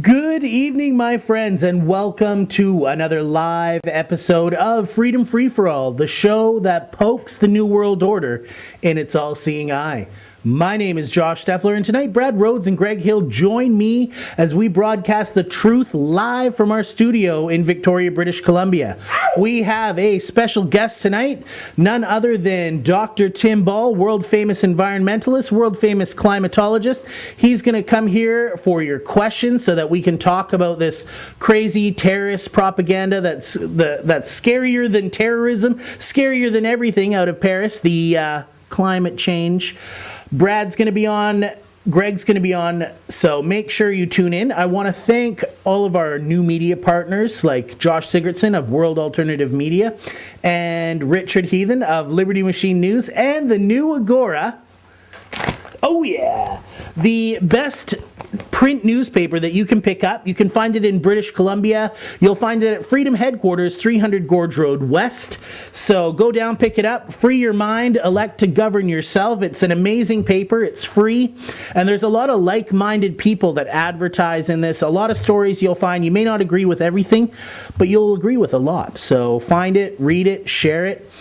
Good evening, my friends, and welcome to another live episode of Freedom Free for All, the show that pokes the New World Order in its all-seeing eye. My name is Josh Steffler, and tonight Brad Rhodes and Greg Hill join me as we broadcast the truth live from our studio in Victoria, British Columbia. We have a special guest tonight, none other than Dr. Tim Ball, world-famous environmentalist, world-famous climatologist. He's going to come here for your questions so that we can talk about this crazy terrorist propaganda that's scarier than terrorism, scarier than everything out of Paris, the climate change. Brad's going to be on, Greg's going to be on, so make sure you tune in. I want to thank all of our new media partners like Josh Sigurdsson of World Alternative Media and Richard Heathen of Liberty Machine News and the new Agora. Oh yeah, the best print newspaper that you can pick up. You can find it in British Columbia. You'll find it at Freedom Headquarters, 300 Gorge Road West. So go down, pick it up, free your mind, elect to govern yourself. It's an amazing paper. It's free. And there's a lot of like-minded people that advertise in this. A lot of stories you'll find. You may not agree with everything, but you'll agree with a lot. So find it, read it, share it.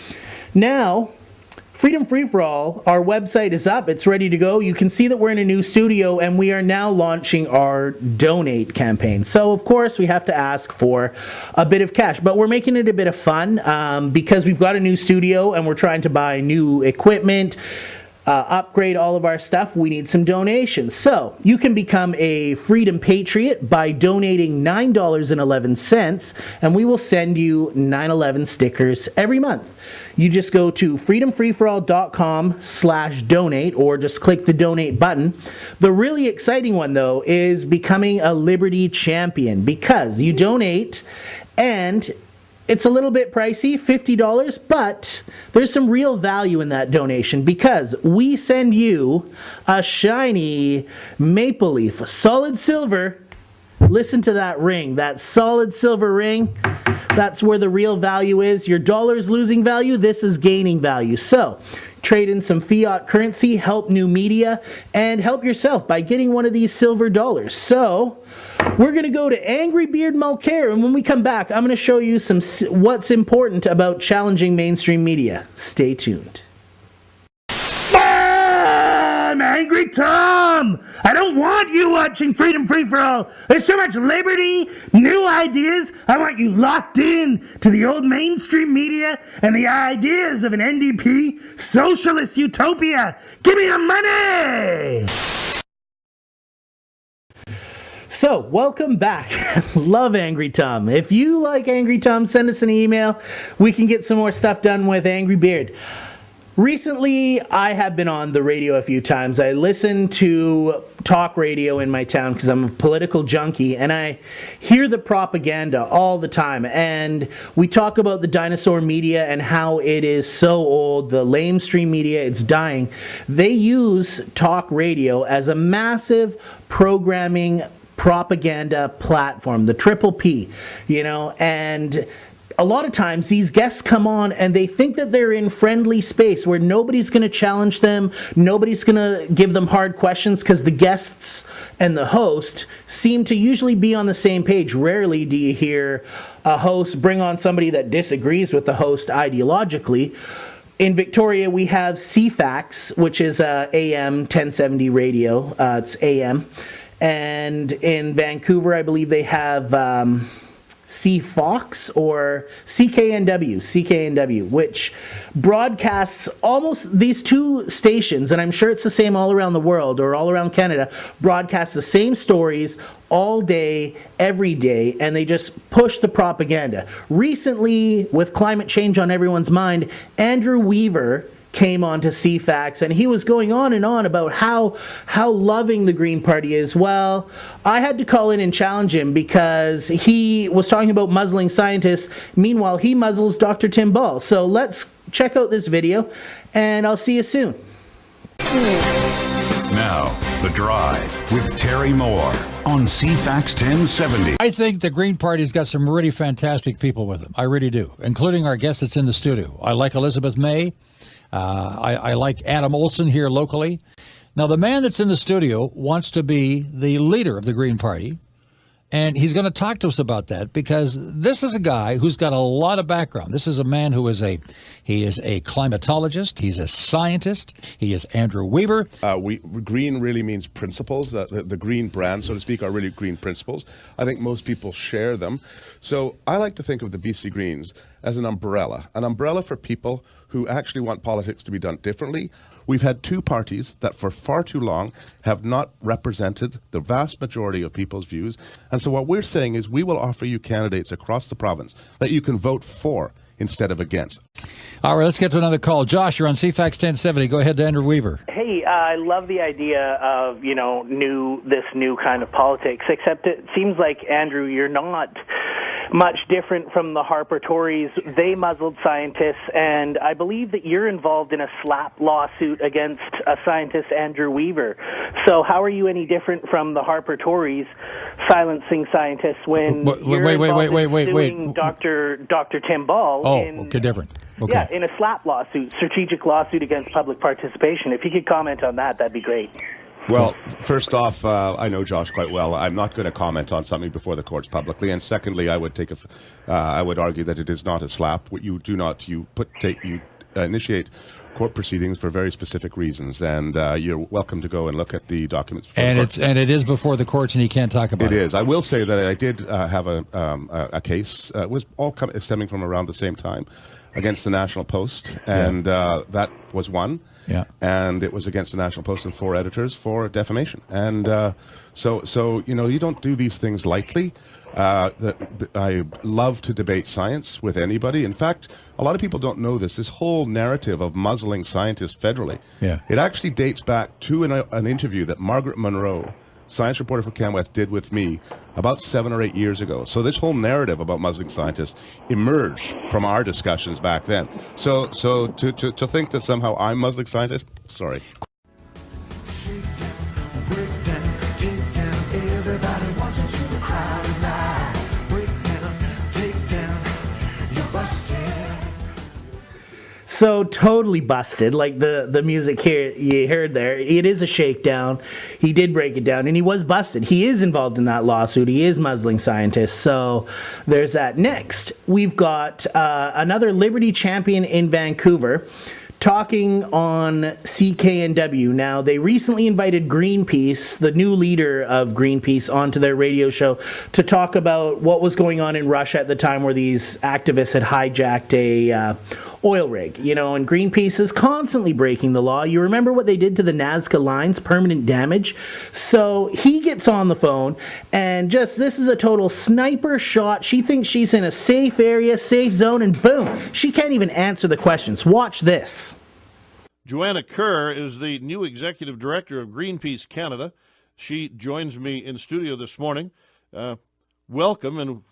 Now, Freedom Free for All, our website is up. It's ready to go. You can see that we're in a new studio, and we are now launching our donate campaign. So, of course, we have to ask for a bit of cash, but we're making it a bit of fun because we've got a new studio, and we're trying to buy new equipment, upgrade all of our stuff. We need some donations. So you can become a Freedom Patriot by donating $9.11, and we will send you 9/11 stickers every month. You just go to freedomfreeforall.com/donate or just click the donate button. The really exciting one, though, is becoming a Liberty champion because you donate and it's a little bit pricey, $50, but there's some real value in that donation because we send you a shiny maple leaf, solid silver. Listen to that ring, that solid silver ring. That's where the real value is. Your dollar's losing value, this is gaining value. So, trade in some fiat currency, help new media, and help yourself by getting one of these silver dollars. So, we're going to go to Angry Beard Mulcair, and when we come back, I'm going to show you some what's important about challenging mainstream media. Stay tuned. I'm Angry Tom! I don't want you watching Freedom Free for All. There's so much liberty, new ideas. I want you locked in to the old mainstream media and the ideas of an NDP socialist utopia. Give me the money! So, welcome back. Love Angry Tom. If you like Angry Tom, send us an email. We can get some more stuff done with Angry Beard. Recently, I have been on the radio a few times. I listen to talk radio in my town because I'm a political junkie, and I hear the propaganda all the time. And we talk about the dinosaur media and how it is so old, the lamestream media, it's dying. They use talk radio as a massive programming propaganda platform, the triple P, and a lot of times these guests come on and they think that they're in friendly space where nobody's going to challenge them, nobody's going to give them hard questions because the guests and the host seem to usually be on the same page. Rarely do you hear a host bring on somebody that disagrees with the host ideologically. In Victoria, we have CFAX, which is AM 1070 radio. It's AM. And in Vancouver, I believe they have CFox or CKNW, which broadcasts almost these two stations, and I'm sure it's the same all around the world or all around Canada, broadcast the same stories all day, every day, and they just push the propaganda. Recently, with climate change on everyone's mind, Andrew Weaver came on to CFAX, and he was going on and on about how loving the Green Party is. Well, I had to call in and challenge him because he was talking about muzzling scientists. Meanwhile, he muzzles Dr. Tim Ball. So let's check out this video, and I'll see you soon. Now, The Drive with Terry Moore on CFAX 1070. I think the Green Party's got some really fantastic people with them. I really do, including our guest that's in the studio. I like Elizabeth May. I like Adam Olson here locally. Now, the man that's in the studio wants to be the leader of the Green Party. And he's going to talk to us about that because this is a guy who's got a lot of background. This is a man who is a climatologist. He's a scientist. He is Andrew Weaver. Green really means principles. The green brand, so to speak, are really green principles. I think most people share them. So I like to think of the BC Greens as an umbrella for people who actually want politics to be done differently. We've had two parties that for far too long have not represented the vast majority of people's views. And so what we're saying is we will offer you candidates across the province that you can vote for instead of against. All right, let's get to another call. Josh, you're on CFAX 1070. Go ahead to Andrew Weaver. Hey, I love the idea of, this new kind of politics, except it seems like, Andrew, you're not much different from the Harper Tories. They muzzled scientists, and I believe that you're involved in a slap lawsuit against a scientist, Andrew Weaver. So how are you any different from the Harper Tories silencing scientists when suing Dr. Tim Ball? Okay, different. Okay. Yeah, in a slap lawsuit, strategic lawsuit against public participation. If you could comment on that, that'd be great. Well, first off, I know Josh quite well. I'm not going to comment on something before the courts publicly. And secondly, I would argue that it is not a slap. You initiate court proceedings for very specific reasons, and you're welcome to go and look at the documents. And it is before the courts, and he can't talk about it. It is. I will say that I did have a case. It was all stemming from around the same time against the National Post, and that was one. Yeah, and it was against the National Post and 4 editors for defamation. And so you don't do these things lightly. I love to debate science with anybody. In fact, a lot of people don't know this. This whole narrative of muzzling scientists federally, it actually dates back to an interview that Margaret Monroe, science reporter for CanWest, did with me about 7 or 8 years ago. So this whole narrative about muzzling scientists emerged from our discussions back then. So to think that somehow I'm muzzling scientists, sorry. So totally busted, like the music here you heard there. It is a shakedown. He did break it down, and he was busted. He is involved in that lawsuit. He is muzzling scientists. So there's that. Next, we've got another Liberty champion in Vancouver talking on CKNW. Now, they recently invited Greenpeace, the new leader of Greenpeace, onto their radio show to talk about what was going on in Russia at the time where these activists had hijacked a oil rig, and Greenpeace is constantly breaking the law. You remember what they did to the Nazca lines, permanent damage? So he gets on the phone, and this is a total sniper shot. She thinks she's in a safe area, safe zone, and boom, she can't even answer the questions. Watch this. Joanna Kerr is the new executive director of Greenpeace Canada. She joins me in studio this morning. Welcome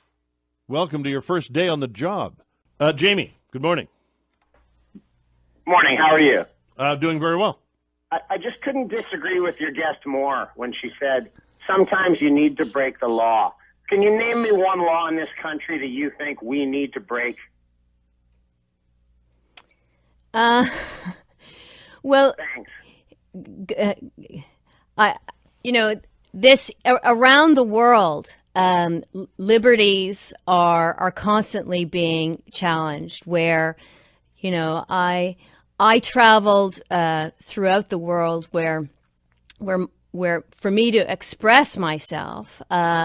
to your first day on the job. Jamie, good morning. Morning, how are you? Doing very well. I just couldn't disagree with your guest more when she said, sometimes you need to break the law. Can you name me one law in this country that you think we need to break? Well, Thanks. This around the world, liberties are constantly being challenged. Where, I traveled throughout the world where for me to express myself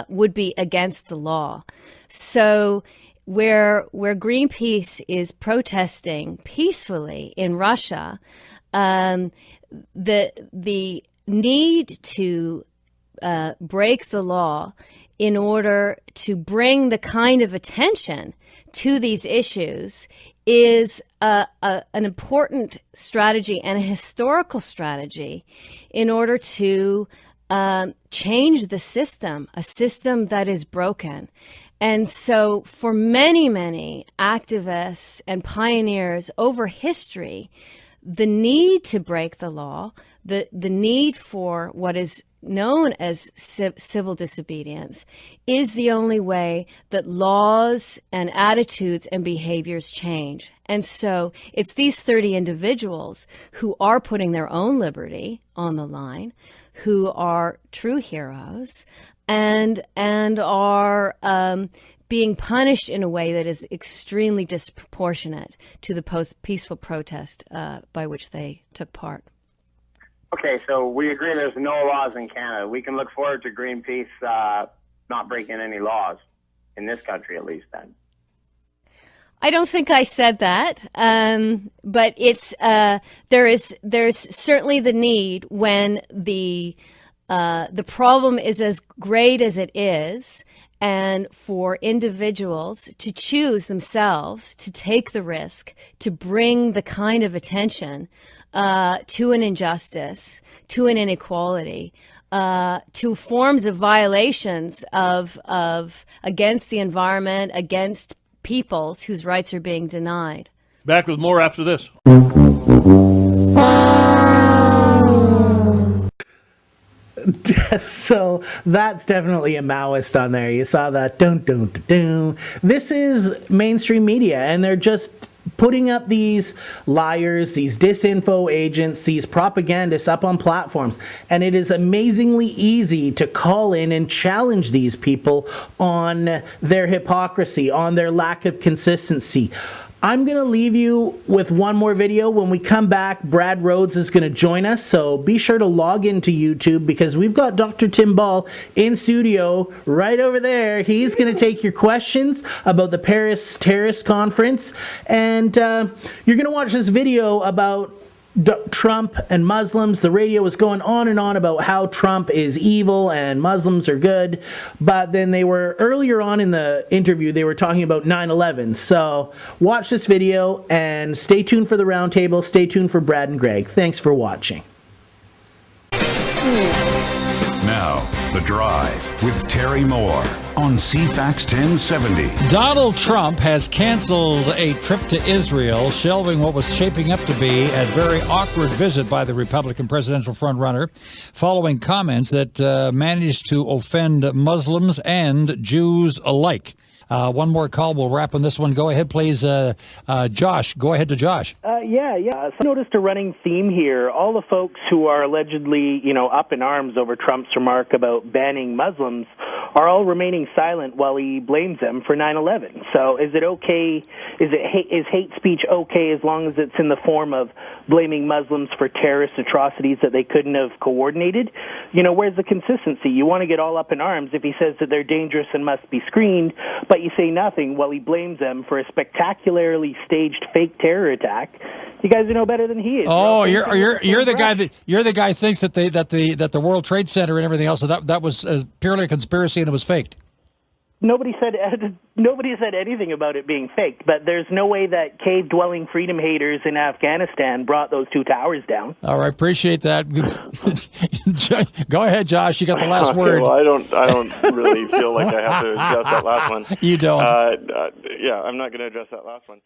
would be against the law. So where Greenpeace is protesting peacefully in Russia, the need to break the law in order to bring the kind of attention to these issues is an important strategy and a historical strategy in order to change the system, a system that is broken. And so for many, many activists and pioneers over history, the need to break the law, the need for what is known as civil disobedience is the only way that laws and attitudes and behaviors change. And so it's these 30 individuals who are putting their own liberty on the line, who are true heroes, and are being punished in a way that is extremely disproportionate to the peaceful protest by which they took part. Okay, so we agree there's no laws in Canada. We can look forward to Greenpeace not breaking any laws in this country, at least then. I don't think I said that, but it's there's certainly the need when the problem is as great as it is, and for individuals to choose themselves to take the risk to bring the kind of attention to an injustice, to an inequality, to forms of violations of against the environment, against peoples whose rights are being denied. Back with more after this. So that's definitely a Maoist on there. You saw that. Dun. This is mainstream media, and they're just putting up these liars, these disinfo agents, these propagandists up on platforms. And it is amazingly easy to call in and challenge these people on their hypocrisy, on their lack of consistency. I'm going to leave you with one more video. When we come back, Brad Rhodes is going to join us, so be sure to log into YouTube because we've got Dr. Tim Ball in studio right over there. He's going to take your questions about the Paris Terrorist Conference, and you're going to watch this video about Trump and Muslims. The radio was going on and on about how Trump is evil and Muslims are good, but then they were, earlier on in the interview, they were talking about 9/11. So watch this video and stay tuned for the roundtable. Stay tuned for Brad and Greg. Thanks for watching. Now, The Drive with Terry Moore on CFAX 1070. Donald Trump has canceled a trip to Israel, shelving what was shaping up to be a very awkward visit by the Republican presidential frontrunner, following comments that managed to offend Muslims and Jews alike. One more call. We'll wrap on this one. Go ahead, please. Josh. Go ahead to Josh. Yeah. So I noticed a running theme here. All the folks who are allegedly, up in arms over Trump's remark about banning Muslims are all remaining silent while he blames them for 9/11. So is it okay? Is hate speech okay as long as it's in the form of blaming Muslims for terrorist atrocities that they couldn't have coordinated? Where's the consistency? You want to get all up in arms if he says that they're dangerous and must be screened, but you say nothing while he blames them for a spectacularly staged fake terror attack. You guys know better than he is. Oh, you're the guy who thinks that the World Trade Center and everything else that was purely a conspiracy and it was faked. Nobody said anything about it being faked, but there's no way that cave-dwelling freedom haters in Afghanistan brought those two towers down. All right, appreciate that. Go ahead, Josh. You got the last word. Well, I don't really feel like I have to address that last one. You don't. Yeah, I'm not going to address that last one.